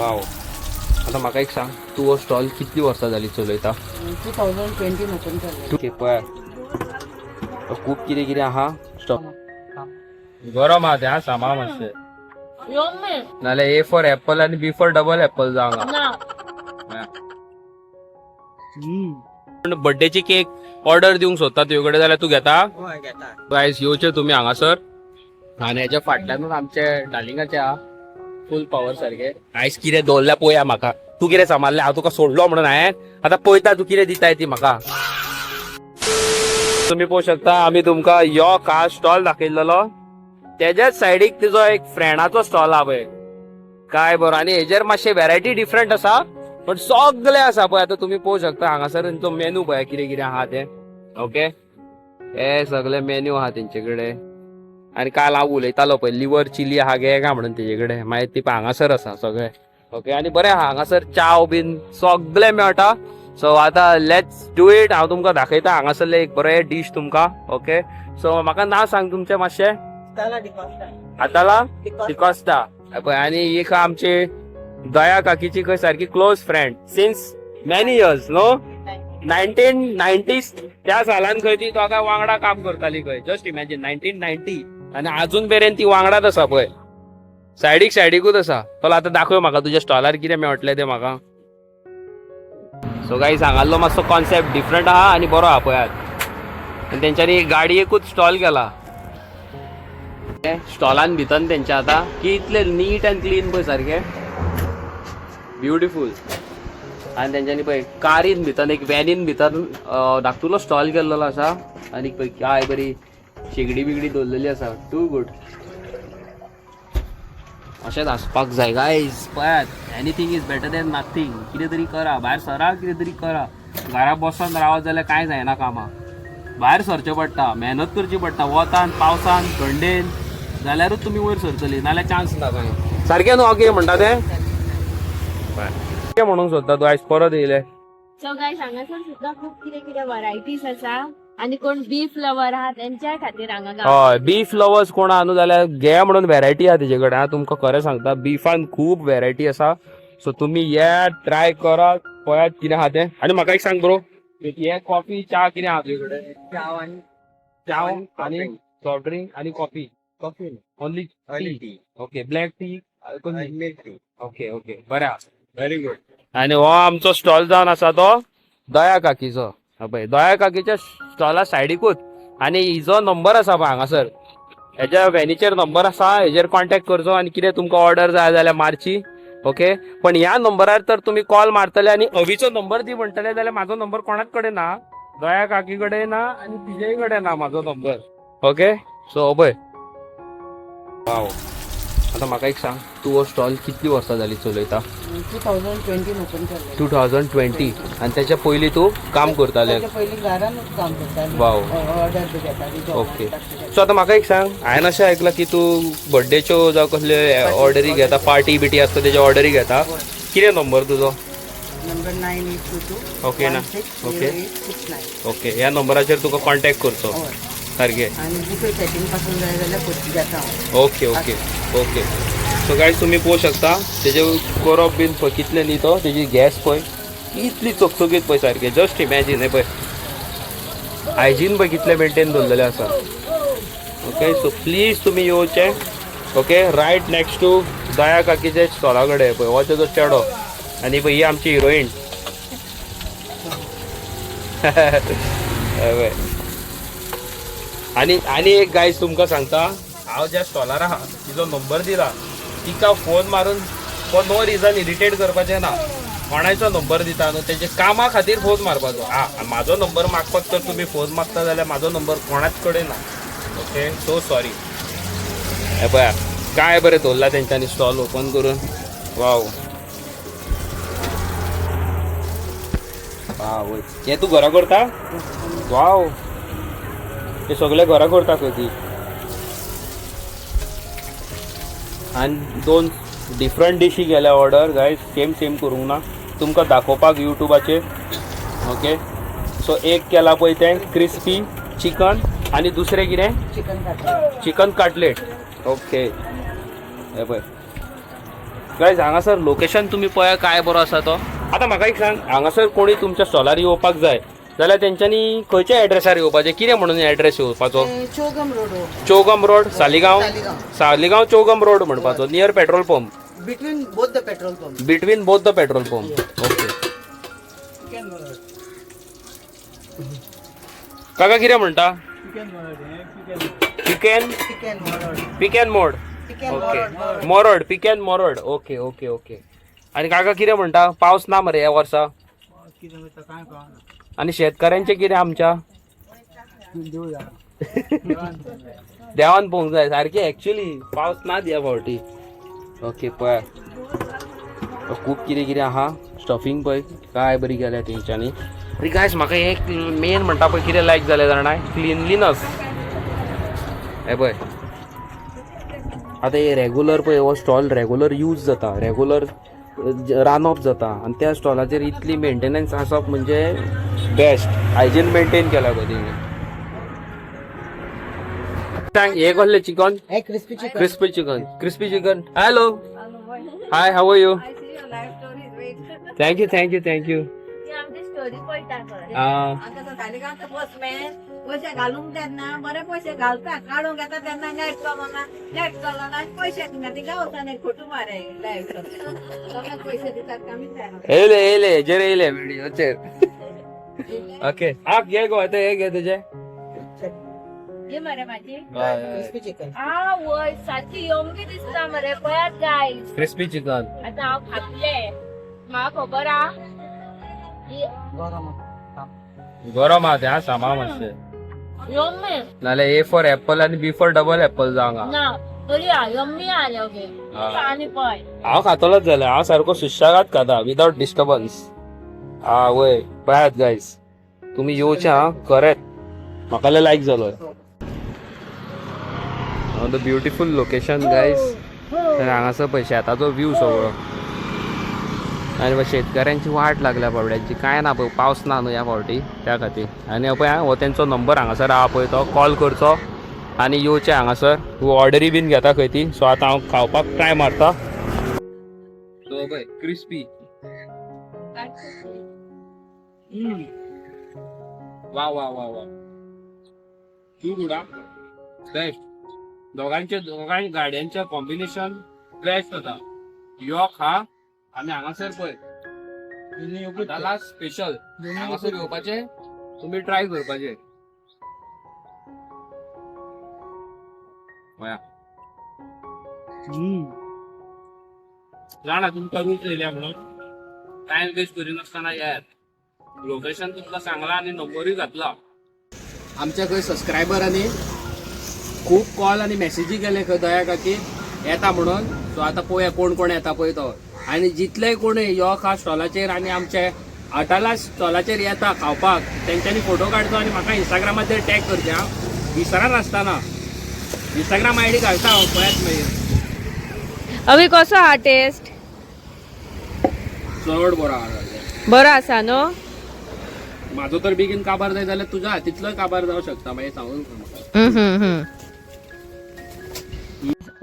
Wow. आता म्हाका एक सांग, तू हो स्टॉल कितली वर्सां जाली चलयता? 2020 ओपन केलें. ओके पळय, खूब कितें कितें आहा स्टॉल. गरम आहा तें सामा मातशें. नाल्यार ए फॉर एप्पल आणि बी फॉर डबल एप्पल जावंगा. बर्थडेची केक ऑर्डर दिवंक सोदता तुझे जाल्यार तू घेता? गायस येवचे तुम्ही हांगासर. आणि हेच्या फाटल्यानूच आमचे डार्लिंगाचे आहा फुल पॉवर सारखे. आयज कितें दवरल्या पळोवया म्हाका. तू कितें सांबाळलें हांव तुका सोडलो म्हणून हांवें. आतां पळयता तू कितें दिताय ती म्हाका. तुम्ही पळोवंक शकता आमी तुमकां यो का स्टॉल दाखयल्लो. तेज्याच सायडीक तिजो एक फ्रेंडाचो स्टॉल आहा पळय. काय बरो. आणि हेजेर मातशे व्हेरायटी डिफरंट आसा पण सगळे आसा पळय. आता तुम्ही पळोवंक शकता हांगासर तेंचो मेनू पळय कितें कितें आहा ते. ओके, हे सगळे मेन्यू आहा तेंचे कडेन. आणि काल हांव उलयतालो पळय लिव्हर चिली आहा गे काय म्हणून तेजे कडेन. मागीर ती हांगासर आसा सगळे. ओके, आणि बरें आहा हांगासर चाव बीन सगळे मेळटा. सो आता लेट्स डू इट. हांव तुमकां दाखयता हांगासरले एक बरे डिश तुमकां. ओके, सो म्हाका नांव सांग तुमचें मातशें. आताला डिकॉस्टा. आणि एक आमचे दया काकीची खंय सारकी close friend since many years. No 1990s त्या सालान खंय ती दोगा वांगडा काम करताली खंय. Just imagine 1990. आणि अजून मेरेन ती वांगडाच आसा पळय. सायडीकूच आसा. चल आता दाखय म्हाका तुज्या स्टॉलार कितें मेळटलें तें म्हाका. सो गाईस हांगालो मातसो कॉन्सेप्ट डिफरंट आहा आणि बरो आहा पळयात. आनी तेंच्यांनी गाडयेकूच स्टॉल केला. स्टॉलान भितर तेंच्या आता कितले नीट अँड क्लीन पळय सारखे ब्युटिफूल. आणि तेंच्यांनी पळय कारीन भितर एक वॅनीन भितर धाकटुलो स्टॉल केल्लो आसा. आनी पळय काय बरी शेगडी बिगडी दवरलेली आसा. Too good. अशेंच आसपाक जाय गायज. पळयात, anything is better than nothing. कितें तरी करा, भायर सरा, कितें तरी करा. घरा बसून रावत जाल्यार कांय जायना कामां. भायर सरचें पडटा, मेहनत करची पडटा. वतान पावसान थंडेन जाल्यारूच तुमी वयर सरतली, नाल्यार चान्स ना कांय. सारकें न्हू हांव कितें म्हणटा तें. कितें म्हणूंक सोदता तूं आयज परत येयलें? सो गायस हांगासर सुद्दां खूब कितें कितें वरायटीज आसा. आणि कोण बीफ लवर आहा त्यांच्या खातीर हांगा हय, बीफ लवर्स कोण आहा न्हू जाल्यार घे म्हणून व्हेरायटी आहा तेजे कडेन. तुमकां खरें सांगता बीफान खूब व्हेरायटी आसा. सो तुमी या ट्राय करा, पळयात कितें आहा तें. आनी म्हाका एक सांग ब्रो, हे कॉफी च्या कितें आहा तुजे कडेन? चाव आणि सॉफ्ट ड्रिंक आणि coffee. Coffee only T. Okay, black tea milk tea. Okay okay, बरें आहा, व्हेरी गुड. आणि हो आमचो स्टॉल जावन आसा तो दया काकीचो. पळय दया काकीच्या स्टॉला सायडीकूच. आणि हिजो नंबर आसा पळय हांगासर. हेज्या वॅनीचेर नंबर आसा, हेजेर कॉन्टॅक्ट करचो आनी कितें तुमकां ऑर्डर जाय जाल्यार मारची. ओके, पण ह्या नंबरार तर तुम्ही कॉल मारतले आनी अवीचो नंबर दी म्हणटले जाल्यार म्हाजो नंबर कोणाच कडेन ना. दया काकी कडेन ना आनी तिजेय कडेन ना म्हाजो नंबर. ओके, सो पळय. वाव. आता म्हाका एक सांग, तू हो स्टॉल कितली वर्सां जाली चलयता? 2020 ओपन केलें. 2020. आणि त्याच्या पयलीं तू काम करताले? पयलीं घरानूच काम करतालें. वाव. ऑर्डर बी घेतालीं. ओके, सो आता म्हाका एक सांग, हांवें अशें आयकलां की तू बर्थडेच्यो जावं कसले ऑर्डरी घेता, पार्टी बिटी आसता तेज्या ऑर्डरी घेता. कितें नंबर तुजो? नंबर 9822. ओके ना. ओके 1669. ओके, ह्या नंबराचेर तुका कॉन्टॅक्ट करचो. सारकें. आणि बुफे सेटिंग पासून जाय जाल्यार करची घेता. Okay okay okay. So guys तुम्ही पळोवंक शकता तेजे करप बीन पळय कितलें न्ही तो. तेजी गॅस पळय कितली चकचकीत पळय सारकें. जस्ट इमॅजीन हे पळय हायजीन पळय कितलें मेंटेन दवरलेलें आसा. ओके, सो प्लीज तुम्ही येवचे. ओके, रायट नेक्स्ट टू दया काकीचे स्टॉला कडेन पळय हो तेजो चेडो. आनी पळय ही आमची हिरोईन. आणि एक गायज तुमकां सांगता, हांव ज्या स्टॉलार आहा तिजो नंबर दिला. तिका फोन मारून फॉर नो रिजन इरिटेट करपाचें ना. कोणाचो नंबर दिता न्हू तेजे कामा खातीर फोन मारपाचो. म्हाजो नंबर मागपाक तर तुमी फोन मागता जाल्यार म्हाजो नंबर कोणाच कडेन ना. Okay, so sorry. हे पळया काय बरें दवरला तेंच्यांनी स्टॉल ओपन करून. Wow wow. हे तू घरा करता? वाव, हे सगळे घरा करता खंय ती. आणि 2 डिफरंट डिशी गेल्या ऑर्डर गायज. सेम करूंक ना, तुमकां दाखोवपाक युट्यूबाचेर. ओके, सो एक केला पळय तें क्रिस्पी चिकन आणि दुसरें कितें? Chicken cutlet. ओके, हे पळय गायज हांगासर लोकेशन तुम्ही पळया काय बरो आसा तो. आता म्हाका एक सांग, हांगासर कोणी तुमच्या स्टॉलार येवपाक जाय जाल्यार तेंच्यांनी खंयच्या एड्रेसार येवपाचें, कितें म्हणून एड्रेस येवपाचो? Chogam road Chogam road, Saligao Chogam road म्हणपाचो, near petrol pump, between both the petrol pump. Between both the petrol pump. Okay काका कितें म्हणटा? पिकेन मोड. ओके मोरड, पिकेन मोरड. Okay okay okay. आणि काका कितें म्हणटा? पावस ना मरे ह्या वर्सा? आणि शेतकऱ्यांचे कितें आमच्या? देवान पळोवंक जाय सारकी. एक्चुअली पावस ना ह्या फावटी. ओके पळय खूब कितें कितें आहा. स्टफींग पळय काय बरी केल्या तेंच्यांनी. आनी गायज म्हाका एक मेन म्हणटा पळय कितें लायक जालें जाणा, क्लिनलीनस. हे पळय आतां हे रेगुलर पळय हो स्टॉल रेगुलर यूज जाता, रेगुलर रांदप जाता, आनी त्या स्टॉलाचेर इतली मेंटेनन्स आसप म्हणजे बेस्ट. हायजीन मेंटेन केला गो तेणी. सांग हे कसलें chicken? Crispy chicken. Hello hi, how are you? Thank you. पैसे घालूंक तेन्ना बरे पैसे घालता, काढूंक येता तेन्ना नेट चलना पैसे ती गावता खोटू मारे पैसे दितात कमी येले हेजेर येले व्हिडिओचेर. ओके हा घे गो आता हे घे तुझे. ये मरे माझी क्रिस्पी चिकन. वय सारखी यम्मी दिसता मरे. पळयात गायज क्रिस्पी चिकन आता हांव खातले. म्हाका खबर हा गरम आहा ते. हा सामा मातशें यम्मी नाल्यार ए फॉर एप्पल आणि B for double apple Jawanga. ना तरी यम्मी आले ओके. आणि पळय हांव खातलोच जाल्यार हांव सारको सुशेगाद खाता विदाउट डिस्टर्बन्स. हा वय पळयात गायज तुम्ही येवचे हा खरेंच. म्हाका लायक जालो. The beautiful location guys. हांगासर पळय शेताचो व्यू सगळो. आणि शेतकऱ्यांची वाट लागल्या बाबड्यांची. काय ना पळय पावस ना न्हू ह्या फावटी त्या खातीर. आनी पळय हो तेंचो नंबर हांगासर आहा पळय तो कॉल करचो आनी येवचें हांगासर. तूं ऑर्डरी बीन घेता खंय ती. सो आतां हांव खावपाक ट्राय मारता. सो पळय क्रिस्पी. वा वा वा वा तू गुडा बेस्ट. दोगांय गाड्यांचे कॉम्बिनेशन बेस्ट जाता. यो खा आनी हांगासर पळय जाला स्पेशल. हांगासर येवपाचें तुमी ट्राय करपाचें. जाणा तुमकां रूच येयल्या म्हणून टायम वेस्ट करिनासतना येयात. लोकेशन तुमकां सांगला आनी नंबरूय घातला. आमच्या खंय सबस्क्रायबरांनी खूब कॉल आनी मेसेजी केले खंय दया खातीर येता म्हणून. सो आतां पळोवया कोण कोण येता पळय तो. आनी जितले कोण यो खा स्टॉलाचेर आनी आमचे अटाला स्टॉलाचेर येता खावपाक तेंच्यांनी फोटो काडचो आनी म्हाका इंस्टाग्रामाचेर टॅग करचें. हांव विसरनासतना इंस्टाग्राम आयडी घालता हांव पळयात मागीर. अभी कसो हा टेस्ट? चड बरो आहा. बरो आसा न्हू? म्हाजो तर बेगीन काबार जाय जाल्यार तुज्या हातींतलोय काबार जावं शकता. मागीर सांगून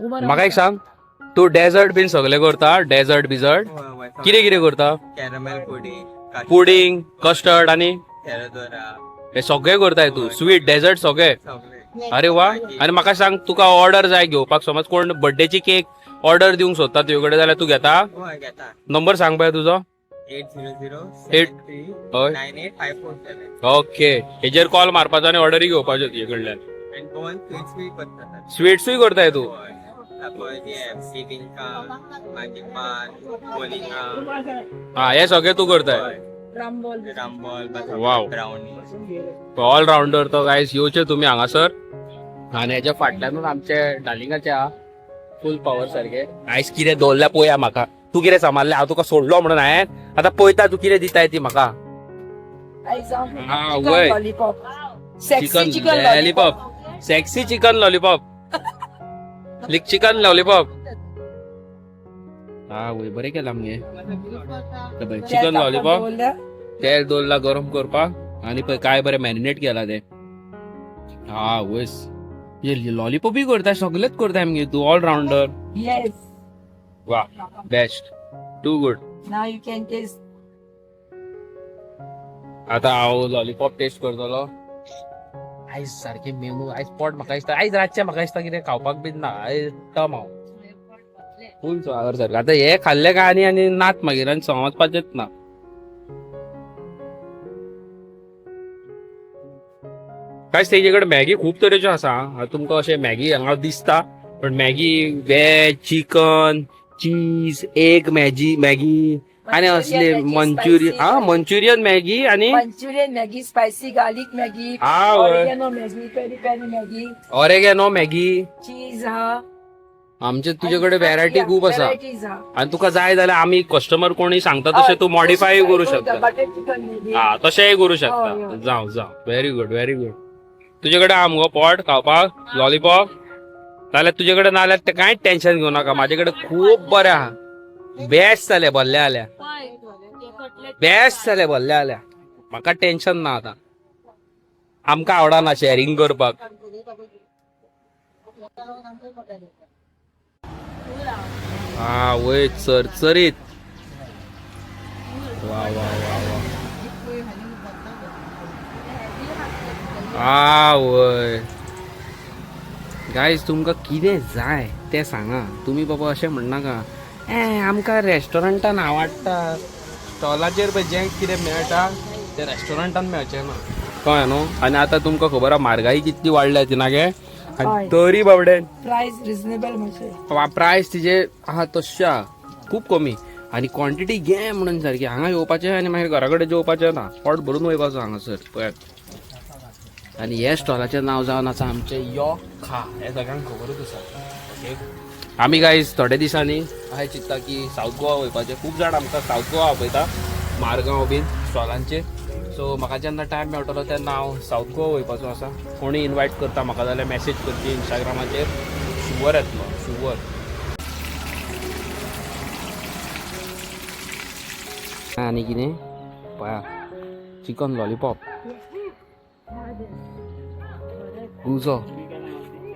म्हाका एक सांग, तू डेझर्ट बीन सगळे करता? डेझर्ट बिझर्ट कितें कितें करता? कॅरमेल पुडिंग, कस्टर्ड आनी हे सगळे करताय तू? स्वीट डेझर्ट सगळे? अरे वा. आनी म्हाका सांग तुका ऑर्डर जाय घेवपाक, समज कोण बर्थडेची केक ऑर्डर दिवंक सोदता तुजे कडेन जाल्यार तू घेता? नंबर सांग पळय तुजो. 800-9854. ओके हेजेर कॉल मारपाचो आनी ऑर्डरी घेवपाच्यो तुजे कडल्यान. स्वीट्सूय करताय तू? हा हे सगळे तू करताय? वाव ऑल राउंडर तो गायस. येवचे तुम्ही हांगासर. आनी हेच्या फाटल्यानूच आमचे डालिंगाचे आहा फुल पॉवर सारखे. आयज कितें दवरल्या पळोवया म्हाका. तू कितें सांबाळ्ळें? हांव तुका सोडलो म्हणून हांवें. आतां पळयता तू कितें दिताय ती म्हाका. हा वय chicken lollipop. Sexy chicken lollipop. Chicken lollipop. हा वय बरें केलां मगे. चिकन लॉलीपॉप तेल दवरला गरम करपाक आनी पळय काय बरें मॅरिनेट केला ते. हा वयस हे लॉलीपॉपय करताय? सगळेच करताय मगे तू ऑल राउंडर. वा best too good. Now you can taste. आता हांव लॉलीपॉप टेस्ट करतलो. आयज सारखे मेनू आयज पोट म्हाका दिसता आयज रातचे म्हाका दिसता कितें खावपाक बीन ना आयज टम हांव फूल सुवागर सारकें. आतां हे खाल्ले काय आनी नात मागीर आनी समजपाचेच ना. काय तेजे कडेन मॅगी खूब तरेच्यो आसा. हांव तुमकां अशें मॅगी हांगा दिसता पण Maggi veg chicken cheese egg Maggi आणि असले मंचुरियन मॅगी आणि Manchurian Maggi, spicy garlic Maggi, Ah, ouais. oregano Maggi, peri peri Maggi, oregano Maggi. cheese ha. आमचे तुझ्याकडे व्हरायटी खूप असा Varieties ha. आणि तुका जाय जाल्यार आम्ही कस्टमर कोणी सांगता तसे तू मॉडिफाय करू शकता. Butter chicken Maggi. हा तशेंय करू हय, शकता. हय. जाऊ व्हेरी गुड व्हेरी गुड. तुझ्याकडे हा मुगो पॉट खावपाक लॉलीपॉप जाल्यार तुझ्याकडे ना जाल्यार ते कांयच टेन्शन घेऊ नका. माझ्याकडे खूप बरे आहा. बेस्ट जाले भल्ले आल्या बेस्ट जाले भल्ले आल्या. म्हाका टेन्शन ना आता. आमकां आवडना शेअरिंग करपाक. हा वय चरचरीत. वा वा वा वा. हा वय गायज तुमकां कितें जाय तें सांगा. तुम्ही बाबा अशें म्हणनाका आमकां रेस्टॉरंटान आवडटा स्टॉलाचेर पळय जें कितें मेळटा तें रेस्टॉरंटान मेळचें ना कळ्ळें न्हू. आनी आतां तुमकां खबर आहा म्हारगाई कितली वाडल्या ती नागे. आनी तरी बाबडे Price reasonable मातशें. प्रायस तिजे आहा तशें आहा खूब कमी आनी क्वॉन्टिटी घे म्हणून सारकी. हांगा येवपाचें आनी मागीर घरा कडेन जेवपाचें ना. पोट भरून वयपाचो हांगासर पळयात. आनी हे स्टॉलाचें नांव जावन आसा आमचें यो खा. हें सगळ्यांक खबरूच आसा. ओके आमी गायज थोड्या दिसांनी अशें चिंतता की सावथ गोवा वयपाचें. खूब जाण आमकां सावथ गोवा आपयता मारगांव बीन स्टॉलांचेर. सो म्हाका जेन्ना टायम मेळटलो तेन्ना हांव सावथ गोवा वयपाचो आसा. कोणी इनवायट करता म्हाका जाल्यार मॅसेज करची इंस्टाग्रामाचेर. शुवर येतलो शुवर. आनी कितें पळया चिकन लॉलीपॉप उजो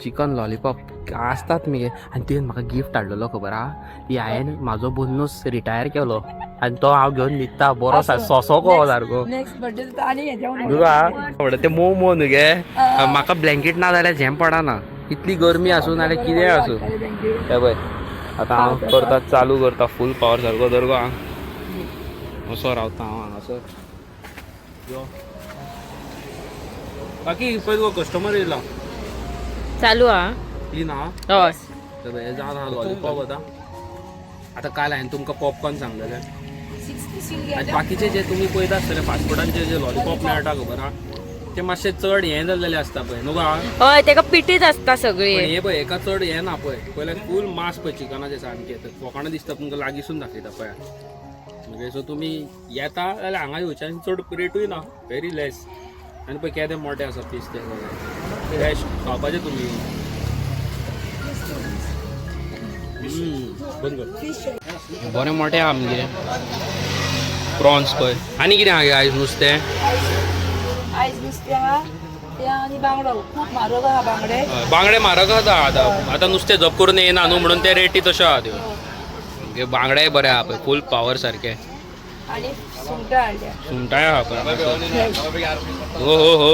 चिकन लॉलीपॉप आसतात मगे. आनी तुवें म्हाका गिफ्ट हाडलेलो खबर आहा. ती हांवें म्हाजो बोनस रिटायर केलो आनी तो हांव घेवन न्हिदता. बरो सोसो कहो सारको. Next birthday तर आनी हेच्या तुका ते मोव मोव न्हू गे. म्हाका ब्लँकेट ना जाल्यार झेम पडना. इतली गरमी आसूं नाल्यार कितेंय आसूं. हे पळय आतां हांव करता चालू करता फूल पावर सारको धर गो. असो रावता हांव हांगासर. यो बाकी पळय गो कस्टमर येयला चालू हा. ती ना हय हे जाता लॉलीपॉप आतां काल हांवें तुमकां पॉपकॉर्न सांगलेले. 60 आनी बाकीचे जे तुमी पळयता आसतले फास्ट फुडांचे जे लॉलीपॉप मेळटा खबर आहा ते मातशे चड हें जाल्लेले आसता पळय न्हू गो. हय तेका पिटीच आसता सगळी. पण हे पळय एका चड हें ना पळय. पयल्यार फूल मास पळय चिकनाचे सारके फोकाणा दिसता तुमकां लागींसून दाखयता पळय. म्हणजे सो तुमी येता जाल्यार हांगा येवचे आनी चड रेटूय ना व्हेरी लेस. आनी पळय केदें मोठे आसा पीस ते फ्रेश खावपाचे तुमी. बंद कर. बरें मोठे आहा आमगे प्रॉन्स पळय. आनी कितें आहा आयज नुस्तें. आयज नुस्तें आहा तें आनी बांगडो खूब म्हारग आहा बांगडे. बांगडे म्हारग आसा आतां नुस्तें जप करून येना न्हू म्हणून ते रेटी तश्यो आहा त्यो. बांगडेय बरे आहा पळय फूल पावर सारके. आनी सुंगटां हाडल्या. सुंगटाय आहा पळय. हो हो हो